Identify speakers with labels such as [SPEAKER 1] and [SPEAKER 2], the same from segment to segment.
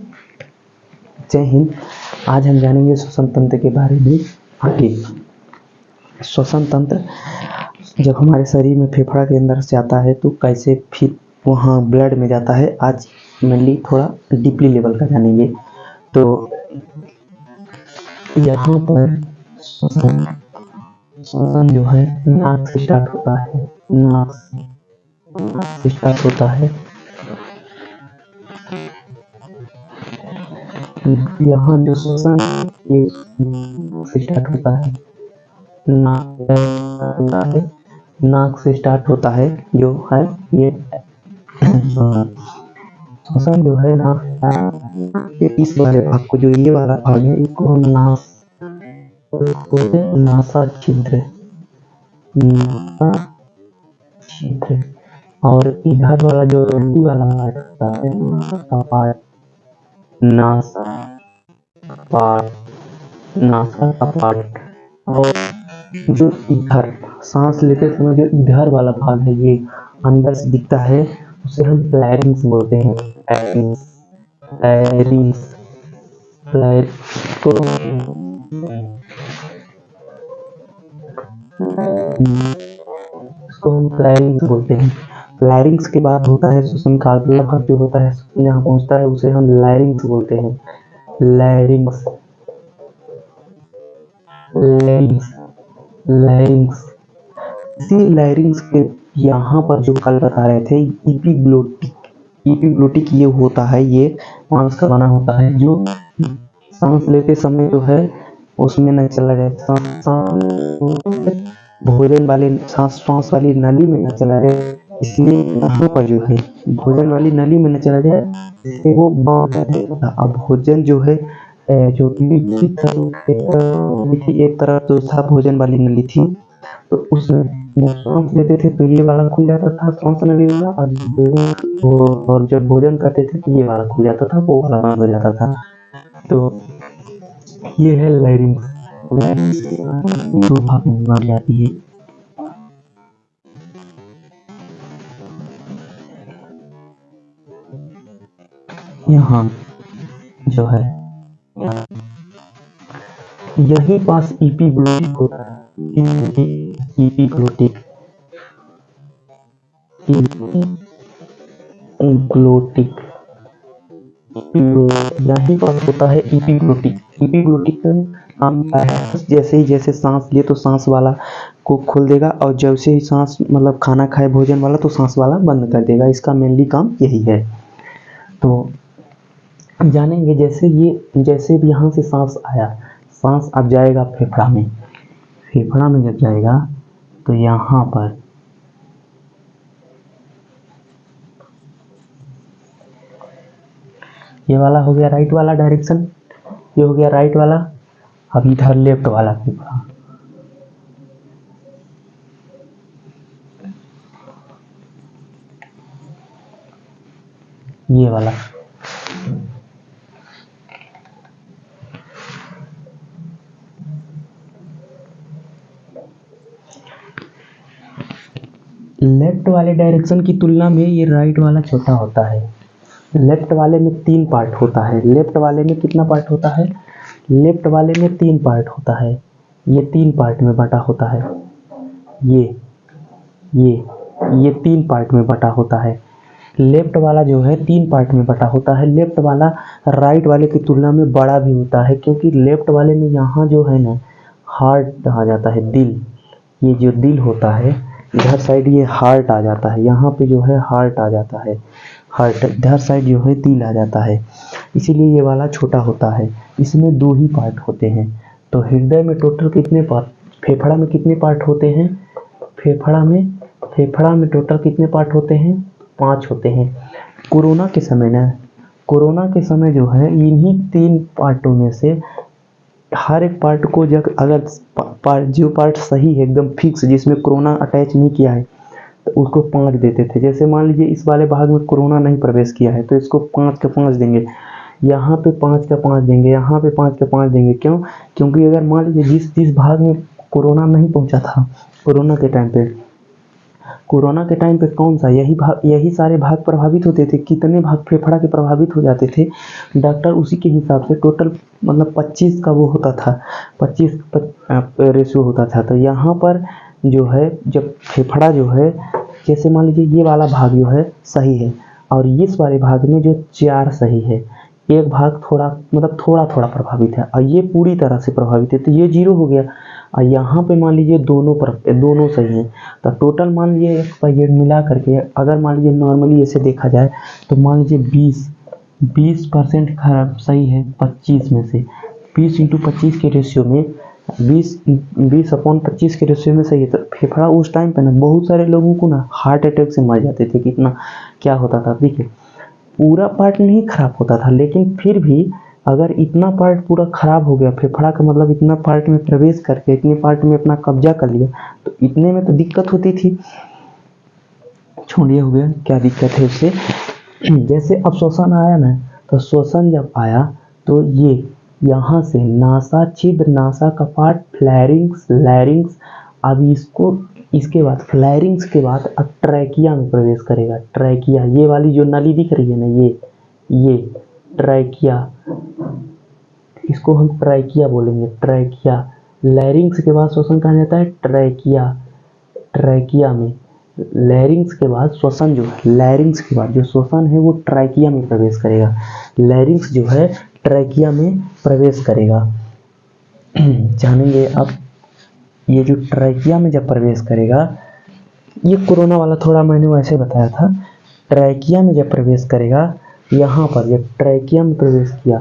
[SPEAKER 1] जय हिंद। आज हम जानेंगे श्वसन तंत्र के बारे में आगे। श्वसन तंत्र जब हमारे शरीर में फेफड़ा के अंदर से आता है तो कैसे फिर वहाँ ब्लड में जाता है, आज मेनली थोड़ा डीपली लेवल का जानेंगे। तो यहाँ पर श्वसन जो है नाक से स्टार्ट होता है, नाक से स्टार्ट होता है। यहाँ जो श्वसन ये से स्टार्ट होता है, नाक से स्टार्ट होता है जो है ये श्वसन जो है ना, इस वाले भाग को, जो ये वाला भाग है, इसको नासा छिद्र, और इधर वाला जो रंडी वाला होता है नासा का पार्ट, और जो इधर सांस लेते समय जो इधर वाला भाग है ये अंदर से दिखता है, उसे हम लैरिंक्स बोलते हैं। लैरिंक्स बोलते हैं। लैरिंक्स के बाद होता है श्वसन का अगला भाग जो होता है, यहाँ पहुँचता है, उसे हम लैरिंक्स बोलते हैं। लैरिंक्स इसी लैरिंक्स के यहाँ पर जो कल बता रहे थे एपिग्लोटिक ये होता है, ये मांस का बना होता है, जो सांस लेते समय जो है उसमें न चला जाए, भोजन वाले सांस वाली नली में न चला जाए, इसलिए यहाँ पर जो है भोजन वाली नली में न चला जाए, वो अब भोजन जो है जो एक तरफ जो था भोजन वाली नली थी, तो उसमें सांस लेते थे तो ये वाला खुल जाता था, सांस नली वाला, और जब भोजन करते थे तो ये वाला खुल जाता था, वो वाला बंद हो जाता था। तो ये है लैरिंक्स। दो भाग में बांट जाती है। यहाँ जो है यही पास एपिग्लोटिक होता है, एपिग्लोटिक यही पास होता है एपिग्लोटिक हम जैसे सांस लिए तो सांस वाला को खोल देगा, और जैसे ही सांस मतलब खाना खाए भोजन वाला तो सांस वाला बंद कर देगा। इसका मेनली काम यही है। तो जानेंगे जैसे भी यहाँ से सांस आया, सांस अब जाएगा फेफड़ा में जब जाएगा तो यहाँ पर ये वाला हो गया राइट वाला डायरेक्शन, ये हो गया राइट वाला। अब इधर लेफ्ट वाला फेफड़ा, ये वाला लेफ्ट वाले डायरेक्शन की तुलना में ये राइट वाला छोटा होता है। लेफ्ट वाले में 3 पार्ट होता है। लेफ्ट वाले में कितना पार्ट होता है? लेफ्ट वाले में 3 पार्ट होता है। ये 3 पार्ट में बटा होता है। ये 3 पार्ट में बटा होता है। लेफ्ट वाला जो है 3 पार्ट में बटा होता है। लेफ्ट वाला राइट वाले की तुलना में बड़ा भी होता है, क्योंकि लेफ्ट वाले में यहाँ जो है ना हार्ट आ जाता है, दिल। ये जो दिल होता है इधर साइड ये हार्ट आ जाता है, यहाँ पे जो है हार्ट आ जाता है, हार्ट इधर साइड जो है दिल आ जाता है, इसीलिए ये वाला छोटा होता है। इसमें 2 ही पार्ट होते हैं। तो हृदय में टोटल कितने पार्ट, फेफड़ा में कितने पार्ट होते हैं? फेफड़ा में टोटल कितने पार्ट होते हैं? 5 होते हैं। कोरोना के समय जो है इन्हीं 3 पार्टों में से हर एक पार्ट को अगर जो पार्ट सही है एकदम फिक्स, जिसमें कोरोना अटैच नहीं किया है, तो उसको 5 देते थे। जैसे मान लीजिए इस वाले भाग में कोरोना नहीं प्रवेश किया है तो इसको 5 का 5 देंगे, यहाँ पे 5 का 5 देंगे, यहाँ पे 5 का 5 देंगे। क्यों? क्योंकि अगर मान लीजिए जिस भाग में कोरोना नहीं पहुँचा था कोरोना के टाइम पे, कोरोना के टाइम पे कौन सा यही सारे भाग प्रभावित होते थे। कितने भाग फेफड़ा के प्रभावित हो जाते थे, डॉक्टर उसी के हिसाब से टोटल मतलब 25 का वो होता था, 25 रेशियो होता था। तो यहाँ पर जो है जब फेफड़ा जो है, जैसे मान लीजिए ये वाला भाग जो है सही है और इस वाले भाग में जो 4 सही है, एक भाग थोड़ा मतलब थोड़ा थोड़ा प्रभावित है और ये पूरी तरह से प्रभावित है, तो ये 0 हो गया। और यहाँ पे मान लीजिए दोनों सही हैं, तो टोटल मान लीजिए एक्सपायर्ड मिला करके अगर मान लीजिए नॉर्मली ऐसे देखा जाए तो मान लीजिए 20% खराब सही है 25 में से। 20 × 25 के रेशियो में 20/25 के रेशियो में सही है। तो फेफड़ा उस टाइम पे ना बहुत सारे लोगों को ना हार्ट अटैक से मर जाते थे। कितना क्या होता था, देखिए पूरा पार्ट नहीं खराब होता था, लेकिन फिर भी अगर इतना पार्ट पूरा खराब हो गया, फेफड़ा का मतलब इतना पार्ट में प्रवेश करके इतने पार्ट में अपना कब्जा कर लिया, तो इतने में तो दिक्कत होती थी। छोड़िए हो गया, क्या दिक्कत है उससे। जैसे अब श्वसन आया ना, तो श्वसन जब आया तो ये यहाँ से नासा छिद्र, नासा कपाट, फ्लैरिंग्स, लैरिंग्स, अब इसके बाद फ्लैरिंग्स के बाद अब ट्रैकिया में प्रवेश करेगा। ट्रैकिया, ये वाली जो नली दिख रही है ना, ये ट्रैकिया, इसको हम ट्रैकिया बोलेंगे, ट्रैकिया। लैरिंग्स के बाद श्वसन कहा जाता है ट्रैकिया, ट्रैकिया में। लैरिंग्स के बाद श्वसन जो है, लैरिंग्स के बाद जो श्वसन है वो ट्रैकिया में प्रवेश करेगा। लैरिंग्स जो है ट्रैकिया में प्रवेश करेगा। जानेंगे अब ये जो ट्रैकिया में जब प्रवेश करेगा, ये कोरोना वाला थोड़ा मैंने वैसे बताया था। ट्रैकिया में जब प्रवेश करेगा, यहाँ पर जब ट्रैकिया में प्रवेश किया,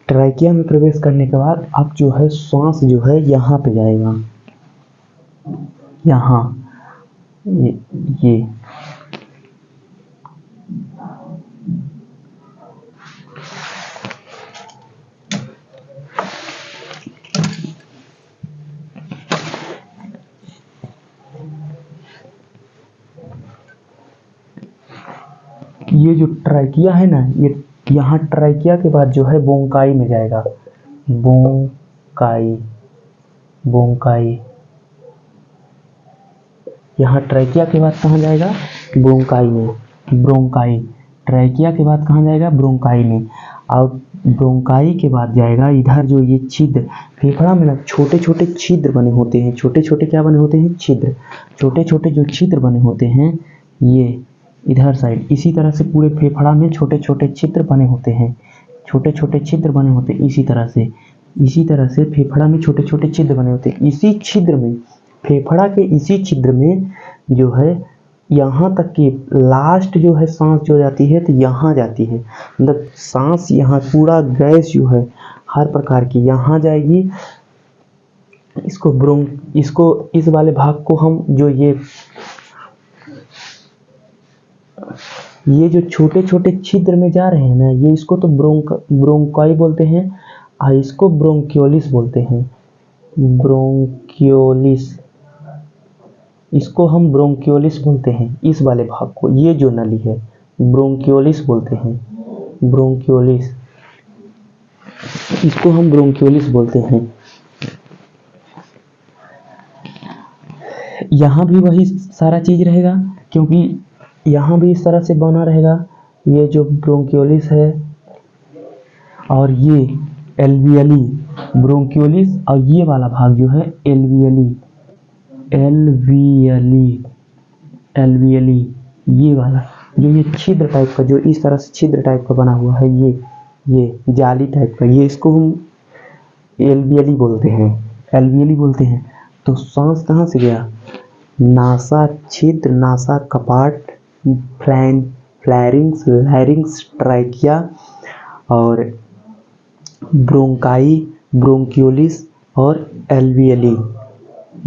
[SPEAKER 1] ट्रैकिया में प्रवेश करने के बाद अब जो है सांस जो है यहाँ पे जाएगा, यहाँ ये जो ट्रैकिया है ना, ये यहाँ ट्रैकिया के बाद जो है बोंकाई में जाएगा। बोंकाई, यहाँ ट्रैकिया के बाद कहाँ जाएगा, ब्रोंकाई में। ब्रोंकाई, ट्रैकिया के बाद कहाँ जाएगा, ब्रोंकाई में। और ब्रोंकाई के बाद जाएगा इधर, जो ये छिद्र फेफड़ा में ना छोटे छोटे छिद्र बने होते हैं, छोटे छोटे क्या बने होते हैं, छिद्र, छोटे छोटे जो छिद्र बने होते हैं ये इधर साइड, इसी तरह से पूरे फेफड़ा में छोटे छोटे छिद्र बने होते हैं, छोटे छोटे छिद्र बने होते हैं। इसी तरह से फेफड़ा में छोटे छोटे छिद्र बने होते हैं। इसी छिद्र में, फेफड़ा के इसी छिद्र में जो है यहाँ तक कि लास्ट जो है सांस जो जाती है तो यहाँ जाती है, मतलब सांस यहाँ पूरा गैस जो है हर प्रकार की यहाँ जाएगी। इसको इस वाले भाग को हम जो ये जो छोटे छोटे छिद्र में जा रहे हैं ना, ये इसको तो ब्रोंकाई बोलते हैं और इसको ब्रोंकियोलिस बोलते हैं। ब्रोंकियोलिस, इसको हम ब्रोंकियोलिस बोलते हैं, इस वाले भाग को, ये जो नली है ब्रोंकियोलिस बोलते हैं। ब्रोंकियोलिस, इसको हम ब्रोंकियोलिस बोलते हैं। यहाँ भी वही सारा चीज रहेगा, क्योंकि यहाँ भी इस तरह से बना रहेगा। ये जो ब्रोंकियोलिस है और ये एल्वियली, ब्रोंकियोलिस और ये वाला भाग जो है एल्वियली, ये वाला जो ये छिद्र टाइप का, जो इस तरह से छिद्र टाइप का बना हुआ है, ये जाली टाइप का, ये इसको हम एल्वियली बोलते हैं। तो सांस कहाँ से गया, नासा छिद्र, नासा कपाट, फ्लैरिंग्स, लैरिंग्स, ट्रैकिया और ब्रोंकाई, ब्रोंकियोलिस और एल्वियली।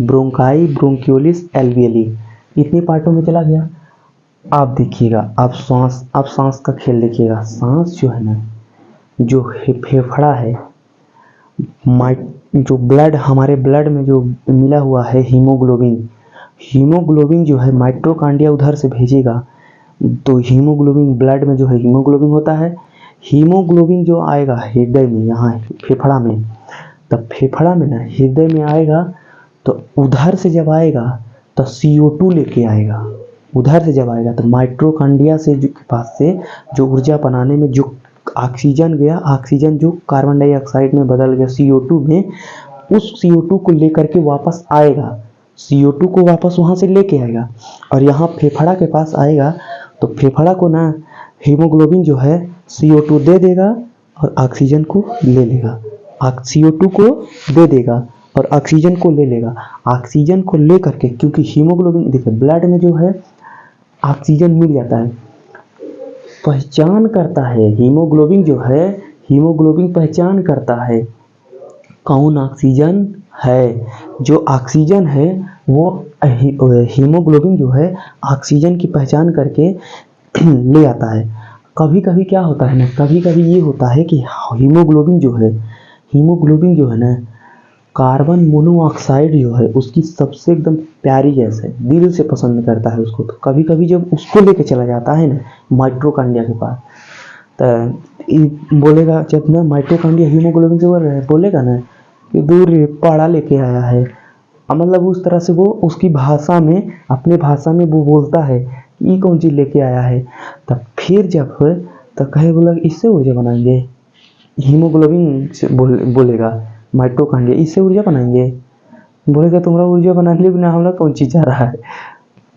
[SPEAKER 1] ब्रोंकाई, ब्रोंकियोलिस, एल्वियली, इतने पार्टों में चला गया। आप देखिएगा, अब सांस का खेल देखिएगा। सांस जो है ना, जो फेफड़ा है, जो ब्लड, हमारे ब्लड में जो मिला हुआ है हीमोग्लोबिन जो है माइटोकॉन्ड्रिया उधर से भेजेगा, तो हीमोग्लोबिन ब्लड में जो है हीमोग्लोबिन होता है। हीमोग्लोबिन जो आएगा हृदय में, यहाँ फेफड़ा में, तब फेफड़ा में ना हृदय में आएगा, तो उधर से जब आएगा तो CO2 लेके आएगा। उधर से जब आएगा तो माइटोकॉन्ड्रिया से के पास से जो ऊर्जा बनाने में जो ऑक्सीजन गया, ऑक्सीजन जो कार्बन डाइऑक्साइड में बदल गया CO2 में, उस CO2 को लेकर के वापस आएगा। CO2 को वापस वहाँ से लेके आएगा और यहाँ फेफड़ा के पास आएगा। तो फेफड़ा को ना हीमोग्लोबिन जो है CO2 दे देगा और ऑक्सीजन को ले लेगा। CO2 को दे देगा और ऑक्सीजन को ले लेगा। ऑक्सीजन को ले करके, क्योंकि हीमोग्लोबिन देखिए ब्लड में जो है ऑक्सीजन मिल जाता है, पहचान करता है हीमोग्लोबिन जो है, हीमोग्लोबिन पहचान करता है कौन ऑक्सीजन है। जो ऑक्सीजन है वो हीमोग्लोबिन जो है ऑक्सीजन की पहचान करके ले आता है। कभी कभी क्या होता है ना, कभी कभी ये होता है कि हीमोग्लोबिन जो है ना, कार्बन मोनोऑक्साइड जो है उसकी सबसे एकदम प्यारी गैस है, दिल से पसंद करता है उसको। तो कभी कभी जब उसको लेके चला जाता है ना माइटोकॉन्ड्रिया के पास, तो बोलेगा जब ना माइटोकॉन्ड्रिया हीमोग्लोबिन से बोलेगा ना कि दूर पाड़ा लेके आया है, मतलब उस तरह से वो उसकी भाषा में, अपने भाषा में वो बोलता है कि ये कौन चीज़ लेके आया है। तब फिर जब तो कहे बोला इससे ऊर्जा बनाएंगे, हीमोग्लोबिन से बोलेगा माइटोकॉन्ड्रिया इससे ऊर्जा बनाएंगे, बोलेगा तुम्हारा ऊर्जा बनाने के बिना हमरा कौन चीज़ जा रहा है।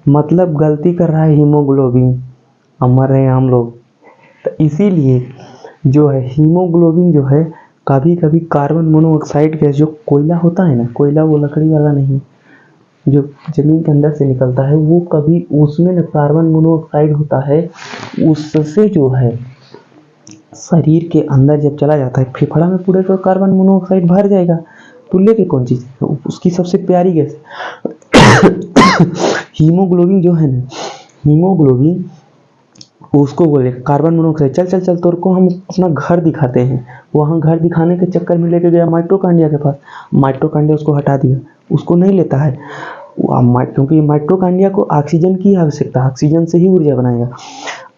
[SPEAKER 1] मतलब गलती कर रहा है हीमोग्लोबिन, मर रहे हैं हम लोग। तो इसीलिए जो है हीमोग्लोबिन जो है कभी कभी कार्बन मोनोऑक्साइड गैस जो कोयला होता है ना, कोयला वो लकड़ी वाला नहीं, जो जमीन के अंदर से निकलता है, वो कभी उसमें ना कार्बन मोनोऑक्साइड होता है, उससे जो है शरीर के अंदर जब चला जाता है फेफड़ा में पूरे का कार्बन मोनोऑक्साइड भर जाएगा। तो लेके कौन चीज़, उसकी सबसे प्यारी गैस हीमोग्लोबिन जो है ना, हीमोग्लोबिन उसको बोले कार्बन मोनोऑक्साइड, चल चल चल तेरे को हम अपना घर दिखाते हैं। वहाँ घर दिखाने के चक्कर में लेके गया माइटोकॉन्ड्रिया के पास, माइटोकॉन्ड्रिया उसको हटा दिया, उसको नहीं लेता है क्योंकि माइटोकॉन्ड्रिया को ऑक्सीजन की आवश्यकता, ऑक्सीजन से ही ऊर्जा बनाएगा।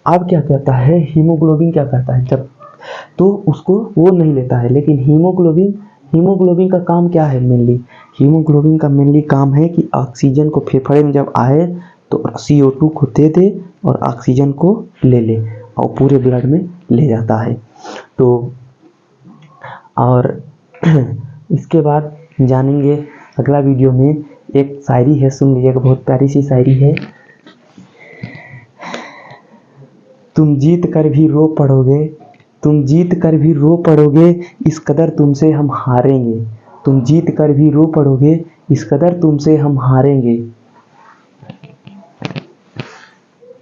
[SPEAKER 1] अब क्या कहता है हीमोग्लोबिन, क्या करता है जब, तो उसको वो नहीं लेता है। लेकिन हीमोग्लोबिन का काम क्या है मेनली, हीमोग्लोबिन का मेनली काम है कि ऑक्सीजन को फेफड़े में जब आए तो CO2 को दे दे और ऑक्सीजन को ले ले और पूरे ब्लड में ले जाता है। तो और इसके बाद जानेंगे अगला वीडियो में, एक शायरी है सुन लीजिएगा, बहुत प्यारी सी शायरी है। तुम जीत कर भी रो पड़ोगे, तुम जीत कर भी रो पड़ोगे, इस कदर तुमसे हम हारेंगे। तुम जीत कर भी रो पड़ोगे, इस कदर तुमसे हम हारेंगे।